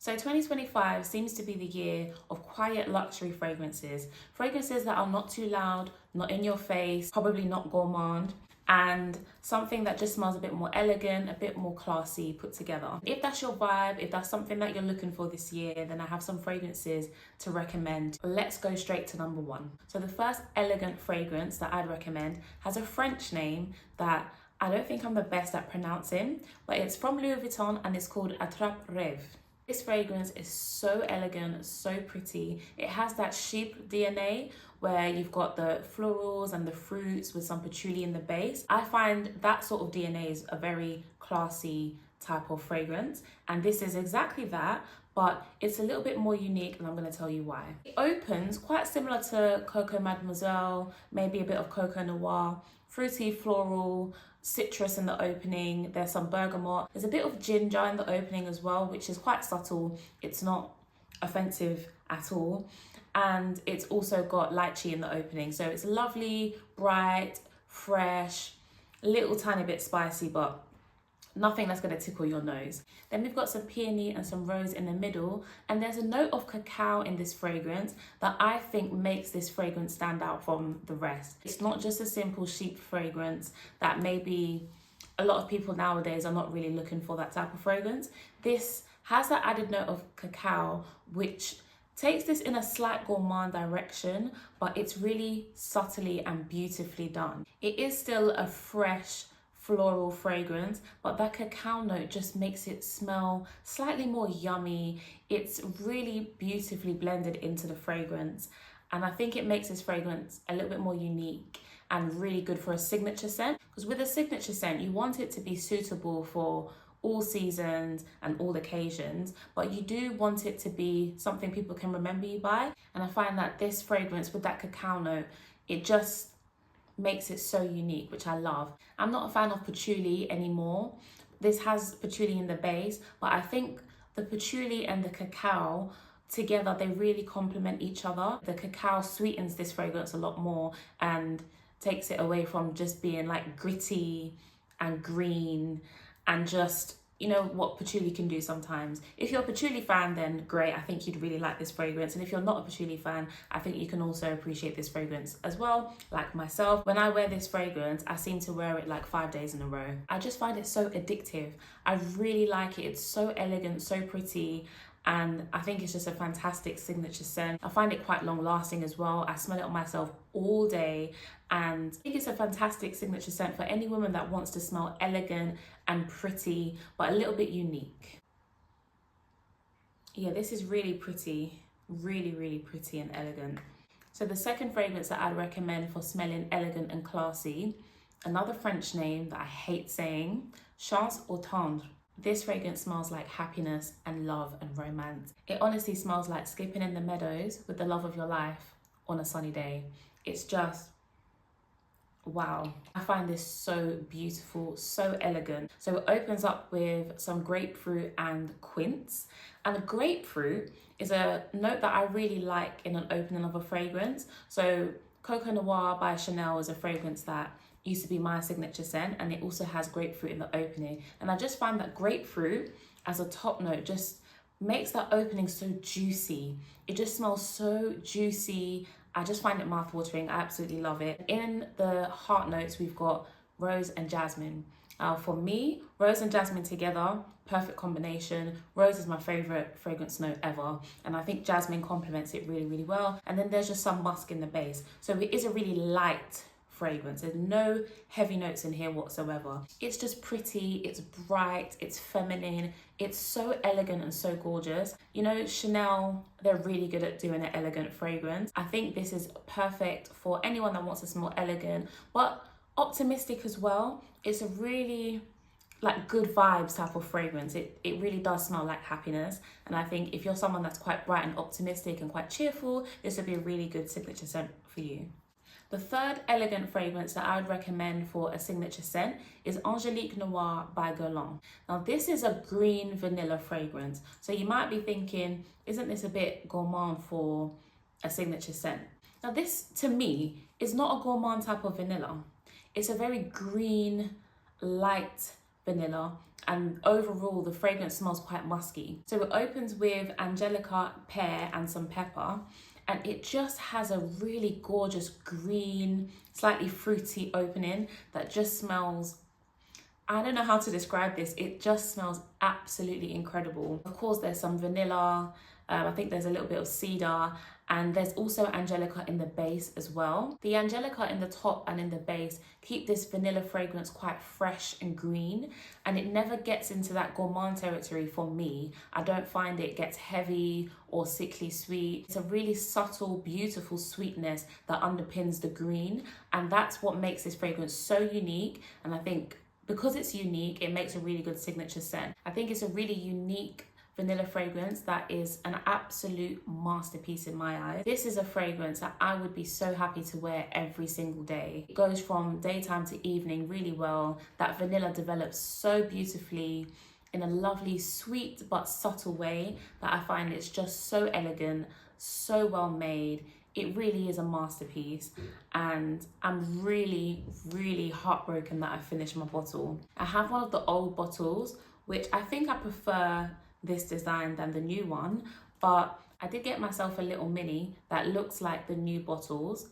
So 2025 seems to be the year of quiet luxury fragrances. Fragrances that are not too loud, not in your face, probably not gourmand, and something that just smells a bit more elegant, a bit more classy put together. If that's your vibe, if that's something that you're looking for this year, then I have some fragrances to recommend. Let's go straight to number one. So the first elegant fragrance that I'd recommend has a French name that I don't think I'm the best at pronouncing, but it's from Louis Vuitton and it's called Attrape-Rêves. This fragrance is so elegant, so pretty. It has that sheep DNA where you've got the florals and the fruits with some patchouli in the base. I find that sort of DNA is a very classy type of fragrance, and this is exactly that, but it's a little bit more unique, and I'm going to tell you why. It opens quite similar to Coco Mademoiselle, maybe a bit of Coco Noire, fruity, floral, citrus in the opening. There's some bergamot. There's a bit of ginger in the opening as well, which is quite subtle. It's not offensive at all. And it's also got lychee in the opening. So it's lovely, bright, fresh, a little tiny bit spicy, but nothing that's going to tickle your nose. Then we've got some peony and some rose in the middle, and there's a note of cacao in this fragrance that I think makes this fragrance stand out from the rest. It's not just a simple sheep fragrance that maybe a lot of people nowadays are not really looking for that type of fragrance. This has that added note of cacao, which takes this in a slight gourmand direction, but it's really subtly and beautifully done. It is still a fresh, floral fragrance, but that cacao note just makes it smell slightly more yummy. It's really beautifully blended into the fragrance, and I think it makes this fragrance a little bit more unique and really good for a signature scent, because with a signature scent you want it to be suitable for all seasons and all occasions, but you do want it to be something people can remember you by. And I find that this fragrance with that cacao note, it just makes it so unique, which I love. I'm not a fan of patchouli anymore. This has patchouli in the base, but I think the patchouli and the cacao together, they really complement each other. The cacao sweetens this fragrance a lot more and takes it away from just being like gritty and green and just, you know, what patchouli can do sometimes. If you're a patchouli fan, then great, I think you'd really like this fragrance. And if you're not a patchouli fan, I think you can also appreciate this fragrance as well, like myself. When I wear this fragrance, I seem to wear it like 5 days in a row. I just find it so addictive. I really like it. It's so elegant, so pretty, and I think it's just a fantastic signature scent. I find it quite long lasting as well. I smell it on myself all day, and I think it's a fantastic signature scent for any woman that wants to smell elegant and pretty, but a little bit unique. Yeah, this is really pretty, really, really pretty and elegant. So the second fragrance that I'd recommend for smelling elegant and classy, another French name that I hate saying, Chance or Tendre. This fragrance smells like happiness and love and romance. It honestly smells like skipping in the meadows with the love of your life on a sunny day. It's just, wow. I find this so beautiful, so elegant. So it opens up with some grapefruit and quince. And the grapefruit is a note that I really like in an opening of a fragrance. So Coco Noire by Chanel is a fragrance that used to be my signature scent, and it also has grapefruit in the opening. And I just find that grapefruit as a top note just makes that opening so juicy. It just smells so juicy. I just find it mouth-watering. I absolutely love it. In the heart notes, we've got rose and jasmine. For me, rose and jasmine together, perfect combination. Rose is my favorite fragrance note ever, and I think jasmine complements it really, really well. And then there's just some musk in the base. So it is a really light fragrance. There's no heavy notes in here whatsoever. It's just pretty, it's bright, it's feminine, it's so elegant and so gorgeous. You know, Chanel, they're really good at doing an elegant fragrance. I think this is perfect for anyone that wants to smell elegant, but optimistic as well. It's a really like good vibes type of fragrance. It really does smell like happiness. And I think if you're someone that's quite bright and optimistic and quite cheerful, this would be a really good signature scent for you. The third elegant fragrance that I would recommend for a signature scent is Angelique Noire by Guerlain. Now this is a green vanilla fragrance. So you might be thinking, isn't this a bit gourmand for a signature scent? Now this, to me, is not a gourmand type of vanilla. It's a very green, light vanilla. and overall the fragrance smells quite musky. So it opens with Angelica pear and some pepper, and it just has a really gorgeous green, slightly fruity opening that just smells, I don't know how to describe this, it just smells absolutely incredible. Of course there's some vanilla, I think there's a little bit of cedar, and there's also Angelica in the base as well. The Angelica in the top and in the base keep this vanilla fragrance quite fresh and green, and it never gets into that gourmand territory for me. I don't find it gets heavy or sickly sweet. It's a really subtle, beautiful sweetness that underpins the green, and that's what makes this fragrance so unique. And I think because it's unique, it makes a really good signature scent. I think it's a really unique vanilla fragrance that is an absolute masterpiece in my eyes. This is a fragrance that I would be so happy to wear every single day. It goes from daytime to evening really well. That vanilla develops so beautifully in a lovely, sweet but subtle way that I find it's just so elegant, so well made. It really is a masterpiece, and I'm really, really heartbroken that I finished my bottle. I have one of the old bottles, which I think I prefer this design than the new one, but I did get myself a little mini that looks like the new bottles.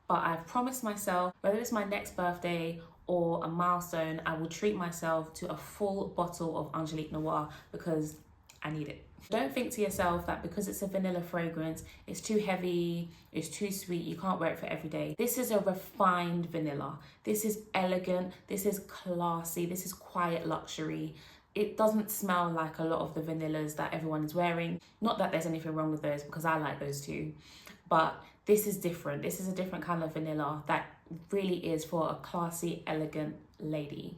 But I've promised myself, whether it's my next birthday or a milestone, I will treat myself to a full bottle of Angelique Noire because I need it. Don't think to yourself that because it's a vanilla fragrance, it's too heavy, it's too sweet, you can't wear it for every day. This is a refined vanilla. This is elegant, this is classy, this is quiet luxury. It doesn't smell like a lot of the vanillas that everyone is wearing. Not that there's anything wrong with those, because I like those too. But this is different. This is a different kind of vanilla that really is for a classy, elegant lady.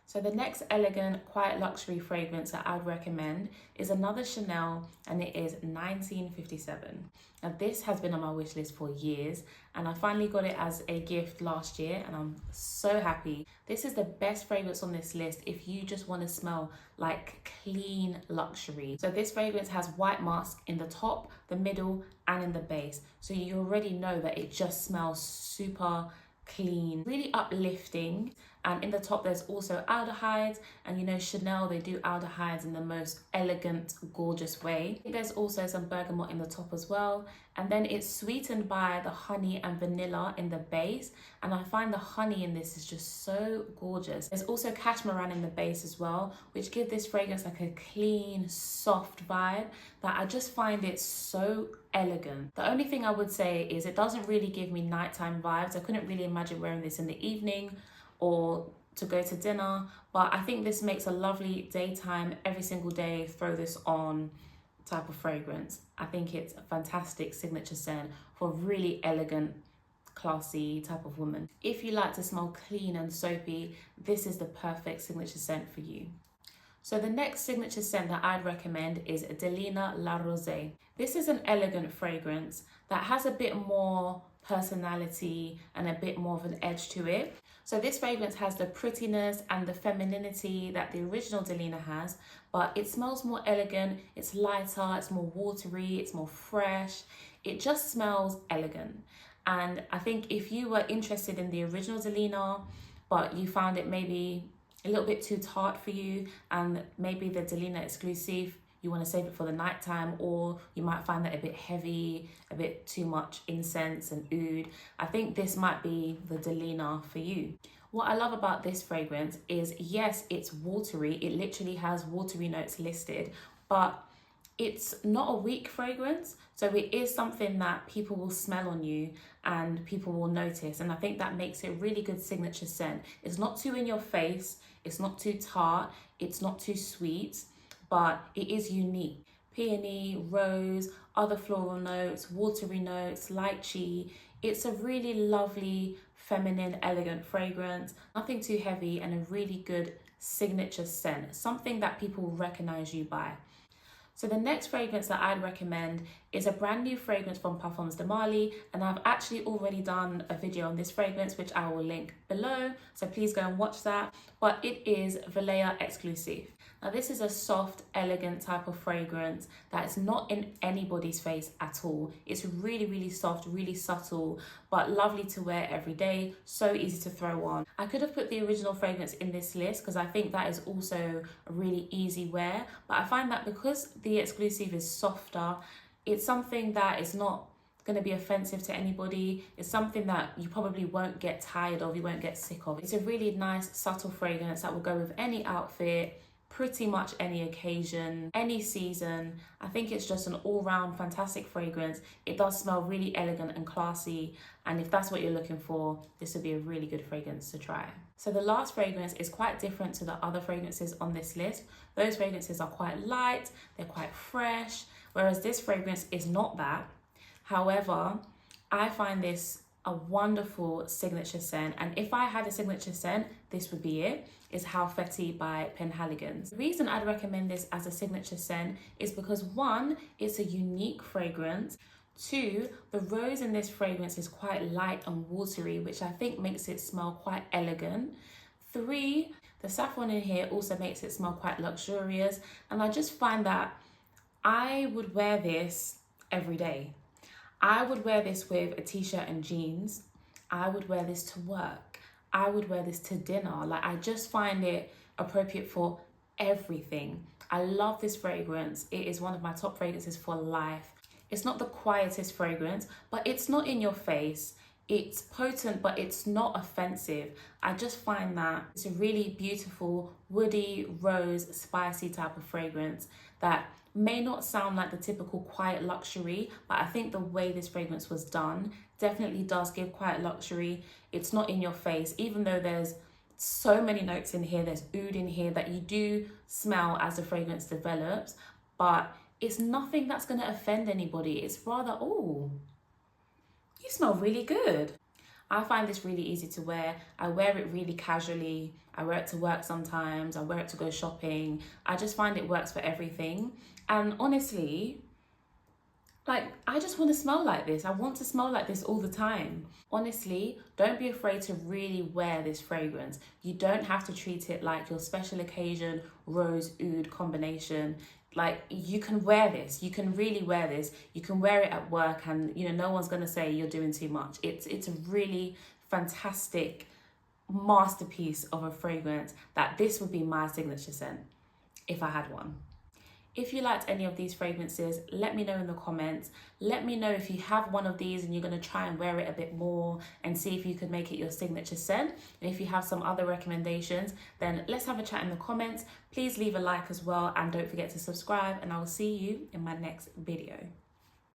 So the next elegant, quiet luxury fragrance that I'd recommend is another Chanel, and it is 1957. Now this has been on my wish list for years, and I finally got it as a gift last year, and I'm so happy. This is the best fragrance on this list if you just want to smell like clean luxury. So this fragrance has white musk in the top, the middle, and in the base. So you already know that it just smells super clean, really uplifting. And in the top there's also aldehydes, and you know Chanel, they do aldehydes in the most elegant, gorgeous way. There's also some bergamot in the top as well, and then it's sweetened by the honey and vanilla in the base, and I find the honey in this is just so gorgeous. There's also cashmeran in the base as well, which give this fragrance like a clean, soft vibe that I just find it so elegant. The only thing I would say is it doesn't really give me nighttime vibes. I couldn't really imagine wearing this in the evening or to go to dinner, but I think this makes a lovely daytime, every single day, throw this on type of fragrance. I think it's a fantastic signature scent for a really elegant, classy type of woman. If you like to smell clean and soapy, this is the perfect signature scent for you. So the next signature scent that I'd recommend is Delina La Rosée. This is an elegant fragrance that has a bit more personality and a bit more of an edge to it. So this fragrance has the prettiness and the femininity that the original Delina has, but it smells more elegant, it's lighter, it's more watery, it's more fresh. It just smells elegant. And I think if you were interested in the original Delina, but you found it maybe a little bit too tart for you, and maybe the Delina Exclusif, you want to save it for the nighttime, or you might find that a bit heavy, a bit too much incense and oud, I think this might be the Delina for you. What I love about this fragrance is, yes, it's watery, it literally has watery notes listed, but it's not a weak fragrance, so it is something that people will smell on you and people will notice, and I think that makes it a really good signature scent. It's not too in your face, it's not too tart, it's not too sweet, but it is unique. Peony, rose, other floral notes, watery notes, lychee. It's a really lovely, feminine, elegant fragrance, nothing too heavy, and a really good signature scent, something that people recognize you by. So the next fragrance that I'd recommend is a brand new fragrance from Parfums de Marly, and I've actually already done a video on this fragrance, which I will link below, so please go and watch that. But it is Valaya Exclusif. Now this is a soft, elegant type of fragrance that is not in anybody's face at all. It's really, really soft, really subtle, but lovely to wear every day, so easy to throw on. I could have put the original fragrance in this list because I think that is also a really easy wear, but I find that because the Exclusive is softer, it's something that is not going to be offensive to anybody. It's something that you probably won't get tired of, you won't get sick of. It's a really nice, subtle fragrance that will go with any outfit, pretty much any occasion, any season. I think it's just an all-round fantastic fragrance. It does smell really elegant and classy, and if that's what you're looking for, this would be a really good fragrance to try. So the last fragrance is quite different to the other fragrances on this list. Those fragrances are quite light, they're quite fresh, whereas this fragrance is not that. However, I find this a wonderful signature scent, and if I had a signature scent, this would be it. Is Halfeti by Penhaligon. The reason I'd recommend this as a signature scent is because 1, it's a unique fragrance. 2, the rose in this fragrance is quite light and watery, which I think makes it smell quite elegant. 3, the saffron in here also makes it smell quite luxurious, and I just find that I would wear this every day. I would wear this with a t-shirt and jeans. I would wear this to work. I would wear this to dinner. Like, I just find it appropriate for everything. I love this fragrance. It is one of my top fragrances for life. It's not the quietest fragrance, but it's not in your face. It's potent, but it's not offensive. I just find that it's a really beautiful, woody, rose, spicy type of fragrance that may not sound like the typical quiet luxury, but I think the way this fragrance was done definitely does give quiet luxury. It's not in your face, even though there's so many notes in here, there's oud in here that you do smell as the fragrance develops, but it's nothing that's going to offend anybody. It's rather, oh, you smell really good. I find this really easy to wear. I wear it really casually. I wear it to work sometimes. I wear it to go shopping. I just find it works for everything. And honestly, like, I just want to smell like this. I want to smell like this all the time. Honestly, don't be afraid to really wear this fragrance. You don't have to treat it like your special occasion rose oud combination. Like, you can wear this. You can really wear this. You can wear it at work, and no one's going to say you're doing too much. It's a really fantastic masterpiece of a fragrance that this would be my signature scent if I had one. If you liked any of these fragrances, let me know in the comments. Let me know if you have one of these and you're going to try and wear it a bit more and see if you could make it your signature scent. And if you have some other recommendations, then let's have a chat in the comments. Please leave a like as well, and don't forget to subscribe, and I will see you in my next video.